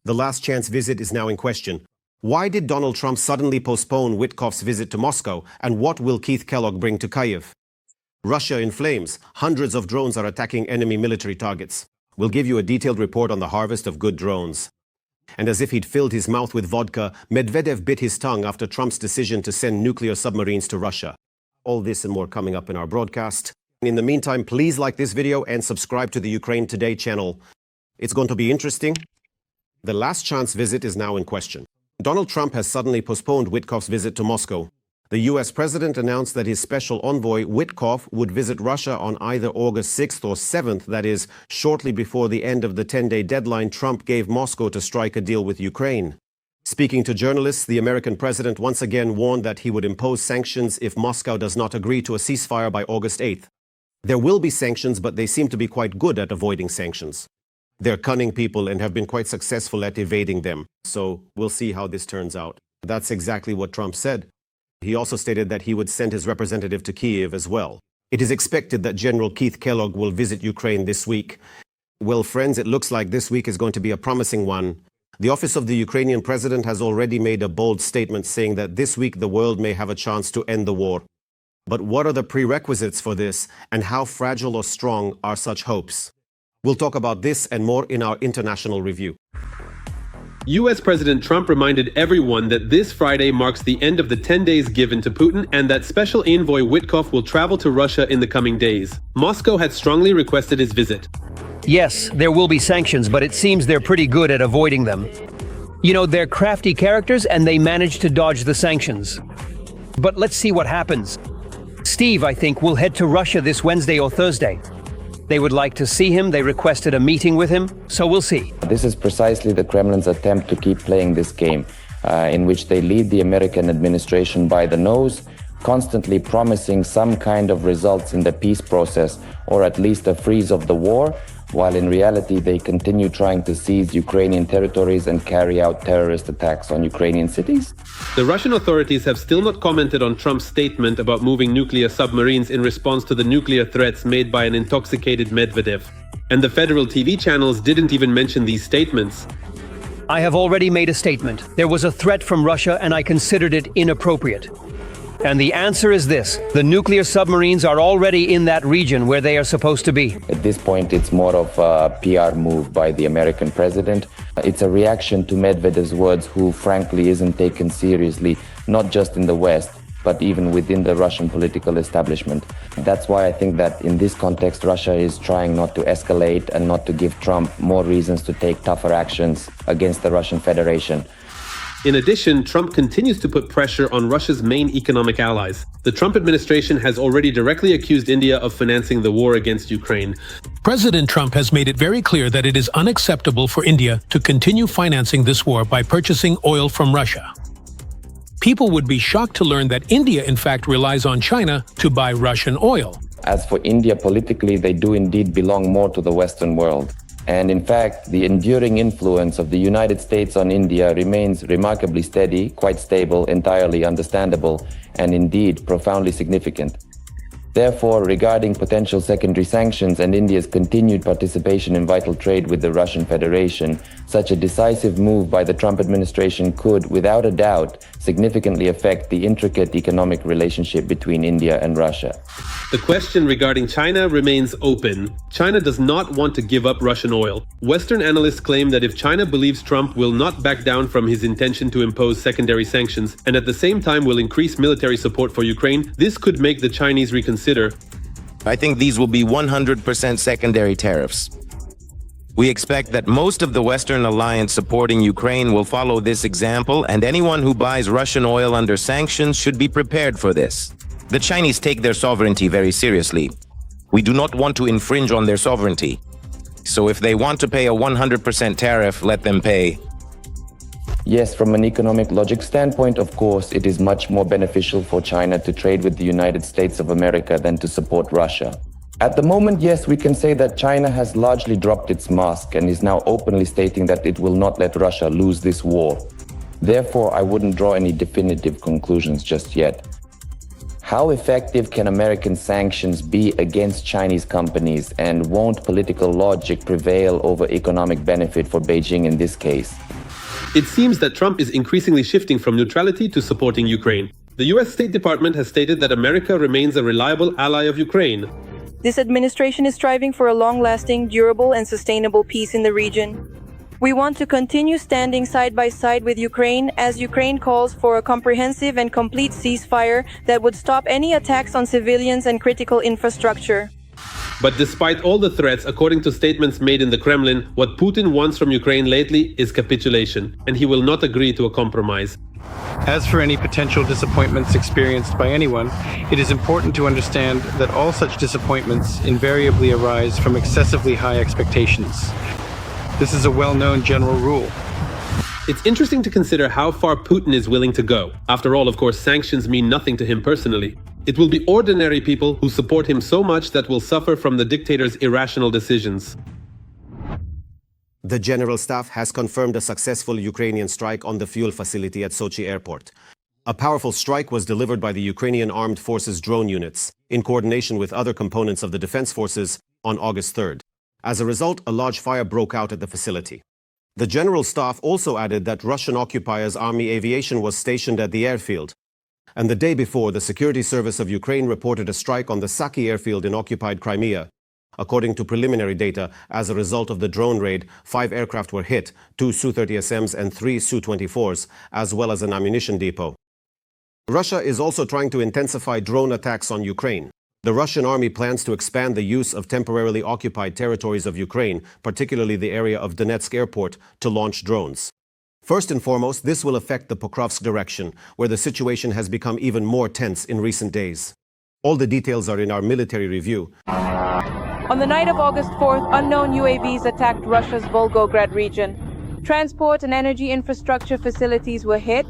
The last chance visit is now in question. Why did Donald Trump suddenly postpone Vitkoff's visit to Moscow, and what will Kellogg bring to Kyiv? Russia in flames. Hundreds of drones are attacking enemy military targets. We'll give you a detailed report on the harvest of good drones. And as if he'd filled his mouth with vodka, Medvedev bit his tongue after Trump's decision to send nuclear submarines to Russia. All this and more coming up in our broadcast. In the meantime, please like this video and subscribe to the Ukraine Today channel. It's going to be interesting. The last chance visit is now in question. Donald Trump has suddenly postponed Vitkoff's visit to Moscow. The US president announced that his special envoy, Vitkoff, would visit Russia on either August 6th or 7th, that is, shortly before the end of the 10-day deadline Trump gave Moscow to strike a deal with Ukraine. Speaking to journalists, the American president once again warned that he would impose sanctions if Moscow does not agree to a ceasefire by August 8th. There will be sanctions, but they seem to be quite good at avoiding sanctions. They're cunning people and have been quite successful at evading them. So we'll see how this turns out. That's exactly what Trump said. He also stated that he would send his representative to Kyiv as well. It is expected that General Kellogg will visit Ukraine this week. Well, friends, it looks like this week is going to be a promising one. The office of the Ukrainian president has already made a bold statement saying that this week the world may have a chance to end the war. But what are the prerequisites for this, and how fragile or strong are such hopes? We'll talk about this and more in our international review. US President Trump reminded everyone that this Friday marks the end of the 10 days given to Putin and that Special Envoy Vitkoff will travel to Russia in the coming days. Moscow had strongly requested his visit. Yes, there will be sanctions, but it seems they're pretty good at avoiding them. You know, they're crafty characters and they manage to dodge the sanctions. But let's see what happens. Steve, I think, will head to Russia this Wednesday or Thursday. They would like to see him, they requested a meeting with him, so we'll see. This is precisely the Kremlin's attempt to keep playing this game, in which they lead the American administration by the nose, constantly promising some kind of results in the peace process, or at least a freeze of the war, while in reality they continue trying to seize Ukrainian territories and carry out terrorist attacks on Ukrainian cities. The Russian authorities have still not commented on Trump's statement about moving nuclear submarines in response to the nuclear threats made by an intoxicated Medvedev. And the federal TV channels didn't even mention these statements. I have already made a statement. There was a threat from Russia and I considered it inappropriate. And the answer is this: the nuclear submarines are already in that region where they are supposed to be. At this point, it's more of a PR move by the American president. It's a reaction to Medvedev's words, who frankly isn't taken seriously, not just in the West, but even within the Russian political establishment. That's why I think that in this context, Russia is trying not to escalate and not to give Trump more reasons to take tougher actions against the Russian Federation. In addition, Trump continues to put pressure on Russia's main economic allies. The Trump administration has already directly accused India of financing the war against Ukraine. President Trump has made it very clear that it is unacceptable for India to continue financing this war by purchasing oil from Russia. People would be shocked to learn that India, in fact, relies on China to buy Russian oil. As for India, politically, they do indeed belong more to the Western world. And in fact, the enduring influence of the United States on India remains remarkably steady, quite stable, entirely understandable, and indeed profoundly significant. Therefore, regarding potential secondary sanctions and India's continued participation in vital trade with the Russian Federation, such a decisive move by the Trump administration could, without a doubt, significantly affect the intricate economic relationship between India and Russia. The question regarding China remains open. China does not want to give up Russian oil. Western analysts claim that if China believes Trump will not back down from his intention to impose secondary sanctions and at the same time will increase military support for Ukraine, this could make the Chinese reconsider. I think these will be 100% secondary tariffs. We expect that most of the Western alliance supporting Ukraine will follow this example, and anyone who buys Russian oil under sanctions should be prepared for this. The Chinese take their sovereignty very seriously. We do not want to infringe on their sovereignty. So if they want to pay a 100% tariff, let them pay. Yes, from an economic logic standpoint, of course, it is much more beneficial for China to trade with the United States of America than to support Russia. At the moment, yes, we can say that China has largely dropped its mask and is now openly stating that it will not let Russia lose this war. Therefore, I wouldn't draw any definitive conclusions just yet. How effective can American sanctions be against Chinese companies, and won't political logic prevail over economic benefit for Beijing in this case? It seems that Trump is increasingly shifting from neutrality to supporting Ukraine. The US State Department has stated that America remains a reliable ally of Ukraine. This administration is striving for a long-lasting, durable, and sustainable peace in the region. We want to continue standing side by side with Ukraine as Ukraine calls for a comprehensive and complete ceasefire that would stop any attacks on civilians and critical infrastructure. But despite all the threats, according to statements made in the Kremlin, what Putin wants from Ukraine lately is capitulation, and he will not agree to a compromise. As for any potential disappointments experienced by anyone, it is important to understand that all such disappointments invariably arise from excessively high expectations. This is a well-known general rule. It's interesting to consider how far Putin is willing to go. After all, of course, sanctions mean nothing to him personally. It will be ordinary people who support him so much that will suffer from the dictator's irrational decisions. The General Staff has confirmed a successful Ukrainian strike on the fuel facility at Sochi airport. A powerful strike was delivered by the Ukrainian Armed Forces drone units, in coordination with other components of the defense forces, on August 3rd. As a result, a large fire broke out at the facility. The General Staff also added that Russian occupiers' army aviation was stationed at the airfield. And the day before, the Security Service of Ukraine reported a strike on the Saki airfield in occupied Crimea. According to preliminary data, as a result of the drone raid, 5 aircraft were hit, 2 Su-30SMs and 3 Su-24s, as well as an ammunition depot. Russia is also trying to intensify drone attacks on Ukraine. The Russian army plans to expand the use of temporarily occupied territories of Ukraine, particularly the area of Donetsk airport, to launch drones. First and foremost, this will affect the Pokrovsk direction, where the situation has become even more tense in recent days. All the details are in our military review. On the night of August 4th, unknown UAVs attacked Russia's Volgograd region. Transport and energy infrastructure facilities were hit.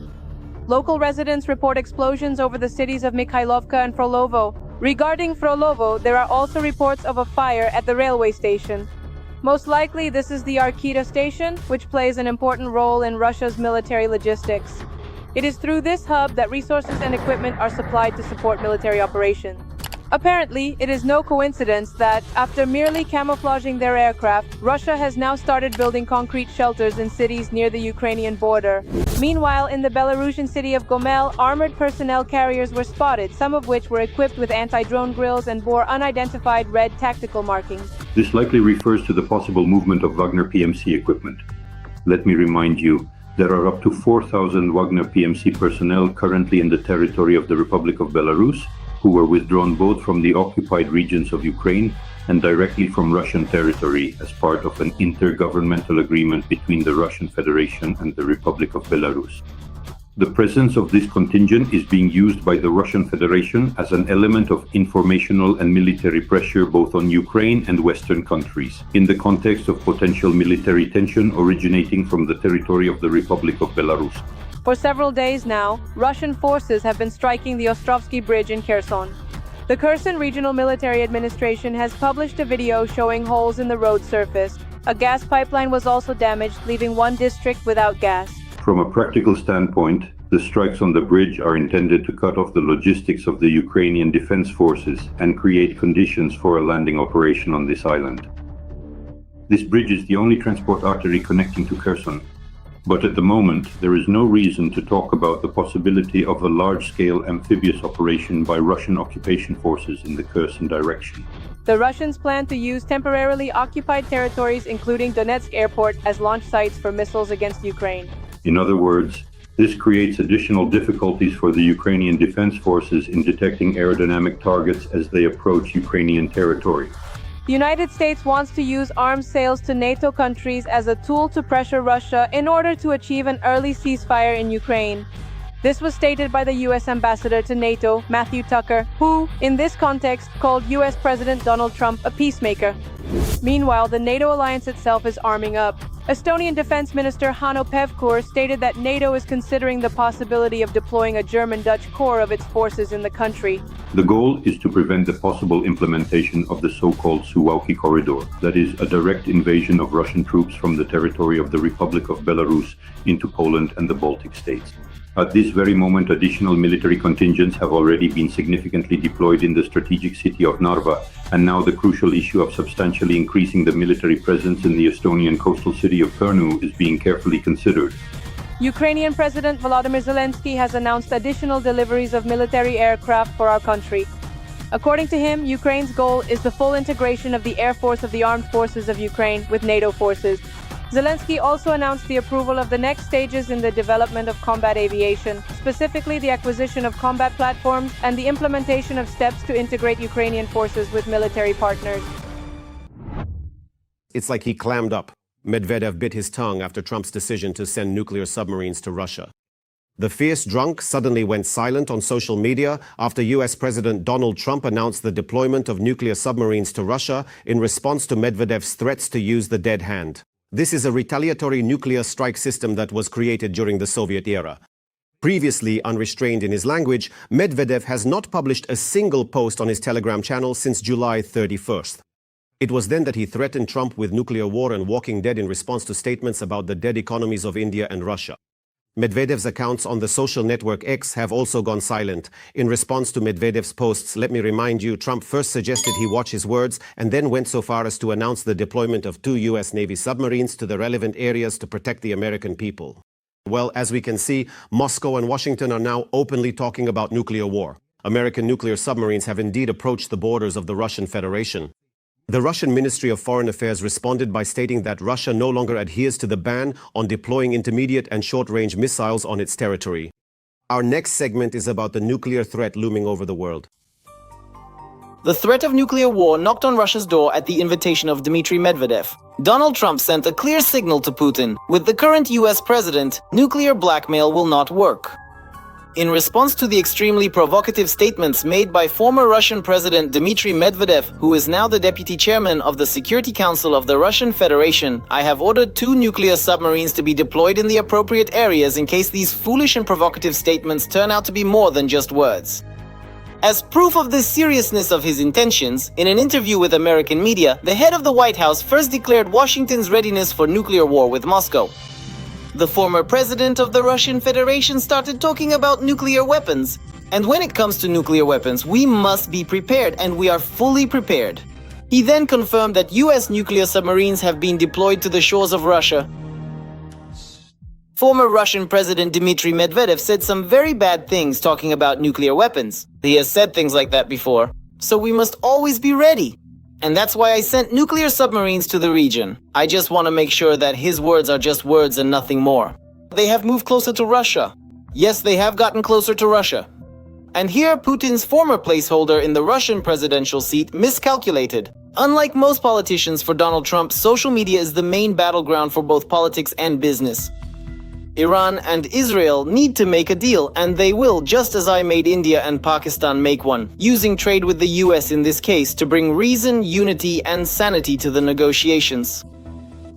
Local residents report explosions over the cities of Mikhailovka and Frolovo. Regarding Frolovo, there are also reports of a fire at the railway station. Most likely, this is the Arkita station, which plays an important role in Russia's military logistics. It is through this hub that resources and equipment are supplied to support military operations. Apparently, it is no coincidence that, after merely camouflaging their aircraft, Russia has now started building concrete shelters in cities near the Ukrainian border. Meanwhile, in the Belarusian city of Gomel, armored personnel carriers were spotted, some of which were equipped with anti-drone grills and bore unidentified red tactical markings. This likely refers to the possible movement of Wagner PMC equipment. Let me remind you, there are up to 4,000 Wagner PMC personnel currently in the territory of the Republic of Belarus, who were withdrawn both from the occupied regions of Ukraine and directly from Russian territory as part of an intergovernmental agreement between the Russian Federation and the Republic of Belarus. The presence of this contingent is being used by the Russian Federation as an element of informational and military pressure both on Ukraine and Western countries, in the context of potential military tension originating from the territory of the Republic of Belarus. For several days now, Russian forces have been striking the Ostrovsky Bridge in Kherson. The Kherson Regional Military Administration has published a video showing holes in the road surface. A gas pipeline was also damaged, leaving one district without gas. From a practical standpoint, the strikes on the bridge are intended to cut off the logistics of the Ukrainian defense forces and create conditions for a landing operation on this island. This bridge is the only transport artery connecting to Kherson. But at the moment, there is no reason to talk about the possibility of a large-scale amphibious operation by Russian occupation forces in the Kherson direction. The Russians plan to use temporarily occupied territories, including Donetsk airport, as launch sites for missiles against Ukraine. In other words, this creates additional difficulties for the Ukrainian defense forces in detecting aerodynamic targets as they approach Ukrainian territory. The United States wants to use arms sales to NATO countries as a tool to pressure Russia in order to achieve an early ceasefire in Ukraine. This was stated by the U.S. ambassador to NATO, Matthew Tucker, who, in this context, called U.S. President Donald Trump a peacemaker. Meanwhile, the NATO alliance itself is arming up. Estonian Defense Minister Hanno Pevkur stated that NATO is considering the possibility of deploying a German-Dutch core of its forces in the country. The goal is to prevent the possible implementation of the so-called Suwałki corridor, that is, a direct invasion of Russian troops from the territory of the Republic of Belarus into Poland and the Baltic states. At this very moment, additional military contingents have already been significantly deployed in the strategic city of Narva, and now the crucial issue of substantially increasing the military presence in the Estonian coastal city of Pärnu is being carefully considered. Ukrainian President Volodymyr Zelensky has announced additional deliveries of military aircraft for our country. According to him, Ukraine's goal is the full integration of the Air Force of the Armed Forces of Ukraine with NATO forces. Zelensky also announced the approval of the next stages in the development of combat aviation, specifically the acquisition of combat platforms and the implementation of steps to integrate Ukrainian forces with military partners. It's like he clammed up. Medvedev bit his tongue after Trump's decision to send nuclear submarines to Russia. The fierce drunk suddenly went silent on social media after US President Donald Trump announced the deployment of nuclear submarines to Russia in response to Medvedev's threats to use the dead hand. This is a retaliatory nuclear strike system that was created during the Soviet era. Previously unrestrained in his language, Medvedev has not published a single post on his Telegram channel since July 31st. It was then that he threatened Trump with nuclear war and walking dead in response to statements about the dead economies of India and Russia. Medvedev's accounts on the social network X have also gone silent. In response to Medvedev's posts, let me remind you, Trump first suggested he watch his words and then went so far as to announce the deployment of 2 US Navy submarines to the relevant areas to protect the American people. Well, as we can see, Moscow and Washington are now openly talking about nuclear war. American nuclear submarines have indeed approached the borders of the Russian Federation. The Russian Ministry of Foreign Affairs responded by stating that Russia no longer adheres to the ban on deploying intermediate and short-range missiles on its territory. Our next segment is about the nuclear threat looming over the world. The threat of nuclear war knocked on Russia's door at the invitation of Dmitry Medvedev. Donald Trump sent a clear signal to Putin: with the current US president, nuclear blackmail will not work. In response to the extremely provocative statements made by former Russian President Dmitry Medvedev, who is now the deputy chairman of the Security Council of the Russian Federation, I have ordered 2 nuclear submarines to be deployed in the appropriate areas in case these foolish and provocative statements turn out to be more than just words. As proof of the seriousness of his intentions, in an interview with American media, the head of the White House first declared Washington's readiness for nuclear war with Moscow. The former president of the Russian Federation started talking about nuclear weapons. And when it comes to nuclear weapons, we must be prepared, and we are fully prepared. He then confirmed that US nuclear submarines have been deployed to the shores of Russia. Former Russian President Dmitry Medvedev said some very bad things talking about nuclear weapons. He has said things like that before. So we must always be ready. And that's why I sent nuclear submarines to the region. I just want to make sure that his words are just words and nothing more. They have moved closer to Russia. Yes, they have gotten closer to Russia. And here, Putin's former placeholder in the Russian presidential seat miscalculated. Unlike most politicians, for Donald Trump, social media is the main battleground for both politics and business. Iran and Israel need to make a deal, and they will, just as I made India and Pakistan make one, using trade with the US in this case to bring reason, unity, and sanity to the negotiations.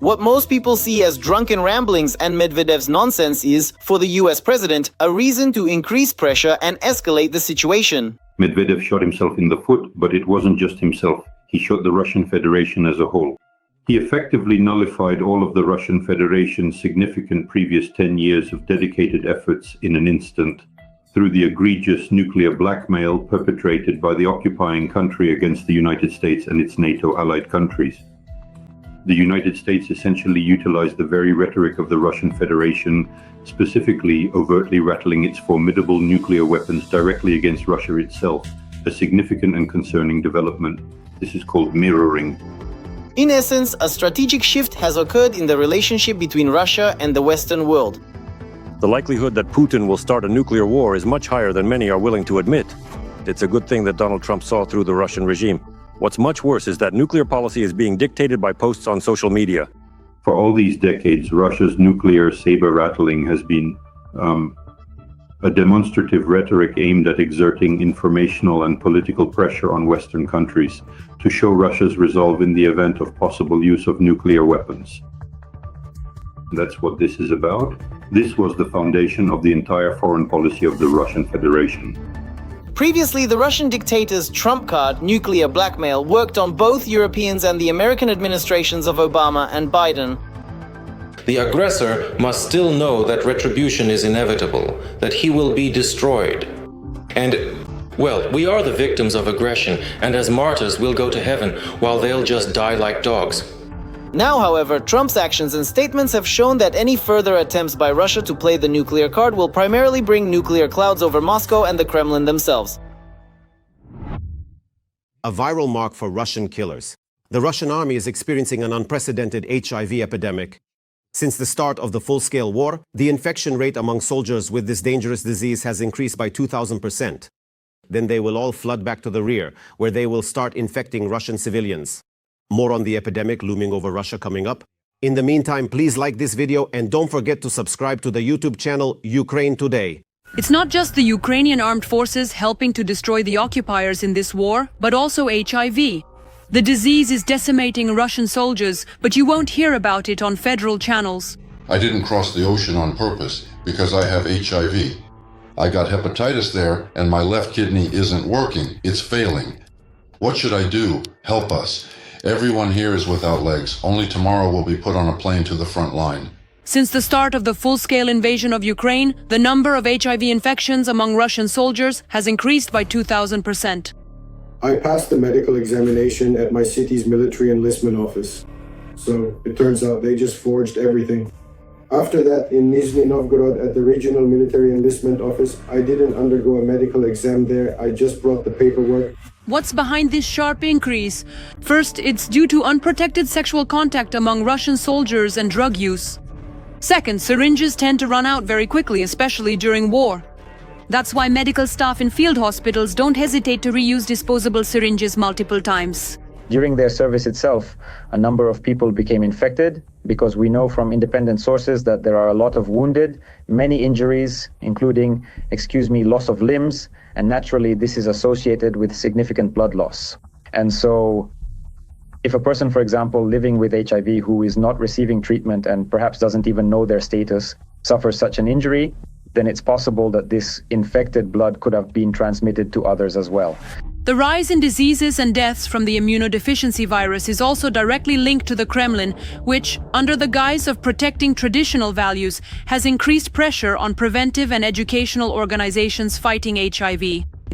What most people see as drunken ramblings and Medvedev's nonsense is, for the US president, a reason to increase pressure and escalate the situation. Medvedev shot himself in the foot, but it wasn't just himself. He shot the Russian Federation as a whole. He effectively nullified all of the Russian Federation's significant previous 10 years of dedicated efforts in an instant through the egregious nuclear blackmail perpetrated by the occupying country against the United States and its NATO allied countries. The United States essentially utilized the very rhetoric of the Russian Federation, specifically overtly rattling its formidable nuclear weapons directly against Russia itself, a significant and concerning development. This is called mirroring. In essence, a strategic shift has occurred in the relationship between Russia and the Western world. The likelihood that Putin will start a nuclear war is much higher than many are willing to admit. It's a good thing that Donald Trump saw through the Russian regime. What's much worse is that nuclear policy is being dictated by posts on social media. For all these decades, Russia's nuclear saber-rattling has been a demonstrative rhetoric aimed at exerting informational and political pressure on Western countries to show Russia's resolve in the event of possible use of nuclear weapons. That's what this is about. This was the foundation of the entire foreign policy of the Russian Federation. Previously, the Russian dictator's trump card, nuclear blackmail, worked on both Europeans and the American administrations of Obama and Biden. The aggressor must still know that retribution is inevitable, that he will be destroyed. And, well, we are the victims of aggression, and as martyrs we'll go to heaven, while they'll just die like dogs. Now, however, Trump's actions and statements have shown that any further attempts by Russia to play the nuclear card will primarily bring nuclear clouds over Moscow and the Kremlin themselves. A viral mark for Russian killers. The Russian army is experiencing an unprecedented HIV epidemic. Since the start of the full-scale war, the infection rate among soldiers with this dangerous disease has increased by 2,000%. Then they will all flood back to the rear, where they will start infecting Russian civilians. More on the epidemic looming over Russia coming up. In the meantime, please like this video and don't forget to subscribe to the YouTube channel Ukraine Today. It's not just the Ukrainian armed forces helping to destroy the occupiers in this war, but also HIV. The disease is decimating Russian soldiers, but you won't hear about it on federal channels. I didn't cross the ocean on purpose because I have HIV. I got hepatitis there and my left kidney isn't working, it's failing. What should I do? Help us. Everyone here is without legs. Only tomorrow will be put on a plane to the front line. Since the start of the full-scale invasion of Ukraine, the number of HIV infections among Russian soldiers has increased by 2,000%. I passed the medical examination at my city's military enlistment office. So it turns out they just forged everything. After that, in Nizhny Novgorod at the regional military enlistment office, I didn't undergo a medical exam there. I just brought the paperwork. What's behind this sharp increase? First, it's due to unprotected sexual contact among Russian soldiers and drug use. Second, syringes tend to run out very quickly, especially during war. That's why medical staff in field hospitals don't hesitate to reuse disposable syringes multiple times. During their service itself, a number of people became infected because we know from independent sources that there are a lot of wounded, many injuries, including, loss of limbs, and naturally this is associated with significant blood loss. And so if a person, for example, living with HIV who is not receiving treatment and perhaps doesn't even know their status, suffers such an injury, then it's possible that this infected blood could have been transmitted to others as well. The rise in diseases and deaths from the immunodeficiency virus is also directly linked to the Kremlin, which, under the guise of protecting traditional values, has increased pressure on preventive and educational organizations fighting HIV.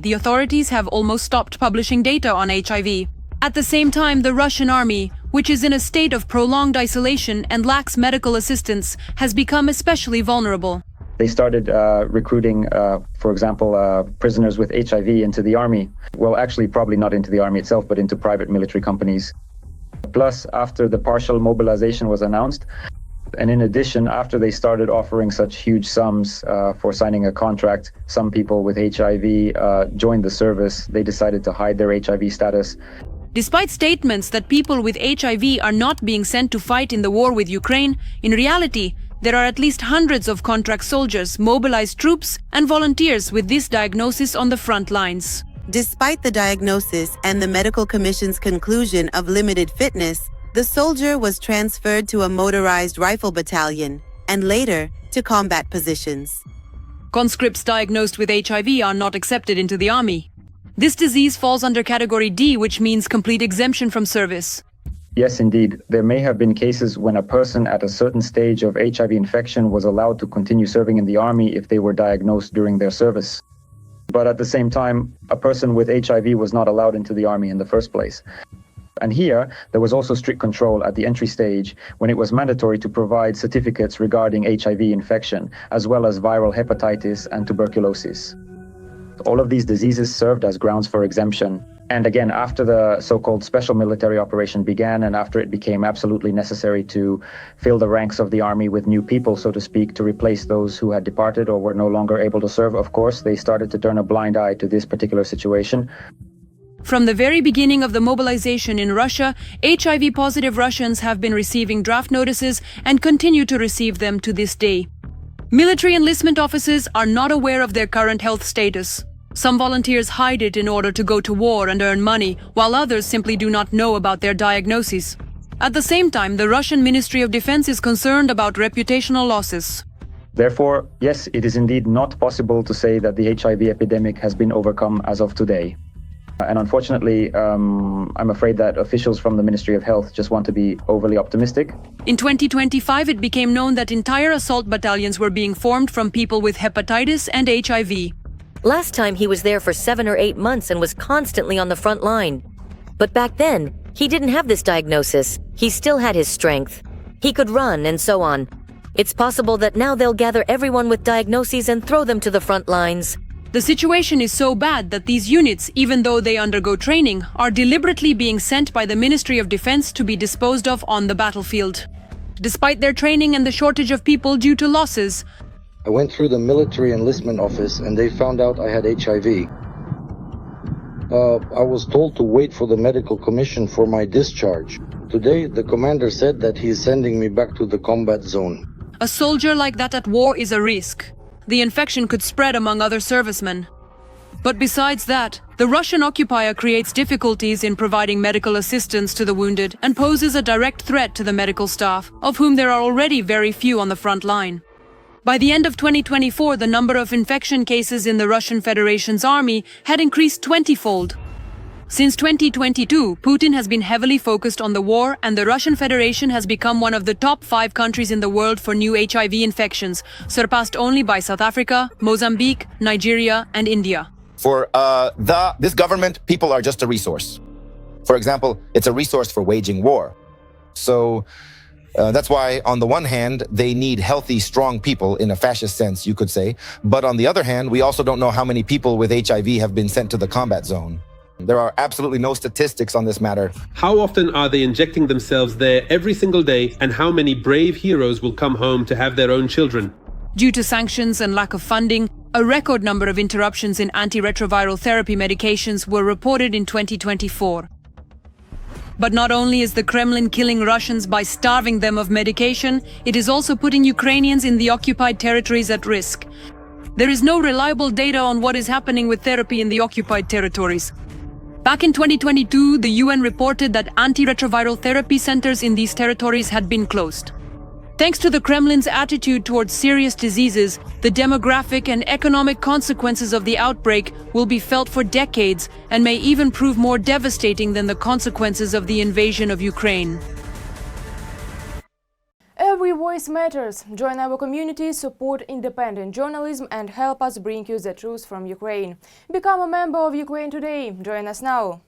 The authorities have almost stopped publishing data on HIV. At the same time, the Russian army, which is in a state of prolonged isolation and lacks medical assistance, has become especially vulnerable. They started recruiting, for example, prisoners with HIV into the army. Well, actually, probably not into the army itself, but into private military companies. Plus, after the partial mobilization was announced, and in addition, after they started offering such huge sums for signing a contract, some people with HIV joined the service. They decided to hide their HIV status. Despite statements that people with HIV are not being sent to fight in the war with Ukraine, in reality, there are at least hundreds of contract soldiers, mobilized troops, and volunteers with this diagnosis on the front lines. Despite the diagnosis and the medical commission's conclusion of limited fitness, the soldier was transferred to a motorized rifle battalion and later to combat positions. Conscripts diagnosed with HIV are not accepted into the army. This disease falls under Category D, which means complete exemption from service. Yes, indeed. There may have been cases when a person at a certain stage of HIV infection was allowed to continue serving in the army if they were diagnosed during their service. But at the same time, a person with HIV was not allowed into the army in the first place. And here, there was also strict control at the entry stage when it was mandatory to provide certificates regarding HIV infection, as well as viral hepatitis and tuberculosis. All of these diseases served as grounds for exemption. And again, after the so-called special military operation began and after it became absolutely necessary to fill the ranks of the army with new people, so to speak, to replace those who had departed or were no longer able to serve, of course, they started to turn a blind eye to this particular situation. From the very beginning of the mobilization in Russia, HIV-positive Russians have been receiving draft notices and continue to receive them to this day. Military enlistment officers are not aware of their current health status. Some volunteers hide it in order to go to war and earn money, while others simply do not know about their diagnoses. At the same time, the Russian Ministry of Defense is concerned about reputational losses. Therefore, yes, it is indeed not possible to say that the HIV epidemic has been overcome as of today. And unfortunately, I'm afraid that officials from the Ministry of Health just want to be overly optimistic. In 2025, it became known that entire assault battalions were being formed from people with hepatitis and HIV. Last time he was there for 7 or 8 months and was constantly on the front line. But back then, He didn't have this diagnosis. He still had his strength. He could run and so on. It's possible that now they'll gather everyone with diagnoses and throw them to the front lines. The situation is so bad that these units, even though they undergo training, are deliberately being sent by the Ministry of Defense to be disposed of on the battlefield. Despite their training and the shortage of people due to losses, I went through the military enlistment office and they found out I had HIV. I was told to wait for the medical commission for my discharge. Today, the commander said that he is sending me back to the combat zone. a soldier like that at war is a risk. The infection could spread among other servicemen. But besides that, the Russian occupier creates difficulties in providing medical assistance to the wounded and poses a direct threat to the medical staff, of whom there are already very few on the front line. By the end of 2024, the number of infection cases in the Russian Federation's army had increased 20-fold. Since 2022, Putin has been heavily focused on the war, and the Russian Federation has become one of the top 5 countries in the world for new HIV infections, surpassed only by South Africa, Mozambique, Nigeria, and India. For this government, people are just a resource. For example, it's a resource for waging war. So that's why, on the one hand, they need healthy, strong people in a fascist sense, you could say. But on the other hand, we also don't know how many people with HIV have been sent to the combat zone. There are absolutely no statistics on this matter. How often are they injecting themselves there every single day, and how many brave heroes will come home to have their own children? Due to sanctions and lack of funding, a record number of interruptions in antiretroviral therapy medications were reported in 2024. But not only is the Kremlin killing Russians by starving them of medication, it is also putting Ukrainians in the occupied territories at risk. There is no reliable data on what is happening with therapy in the occupied territories. Back in 2022, the UN reported that antiretroviral therapy centers in these territories had been closed. Thanks to the Kremlin's attitude towards serious diseases, the demographic and economic consequences of the outbreak will be felt for decades and may even prove more devastating than the consequences of the invasion of Ukraine. Every voice matters. Join our community, support independent journalism and help us bring you the truth from Ukraine. Become a member of Ukraine Today. Join us now.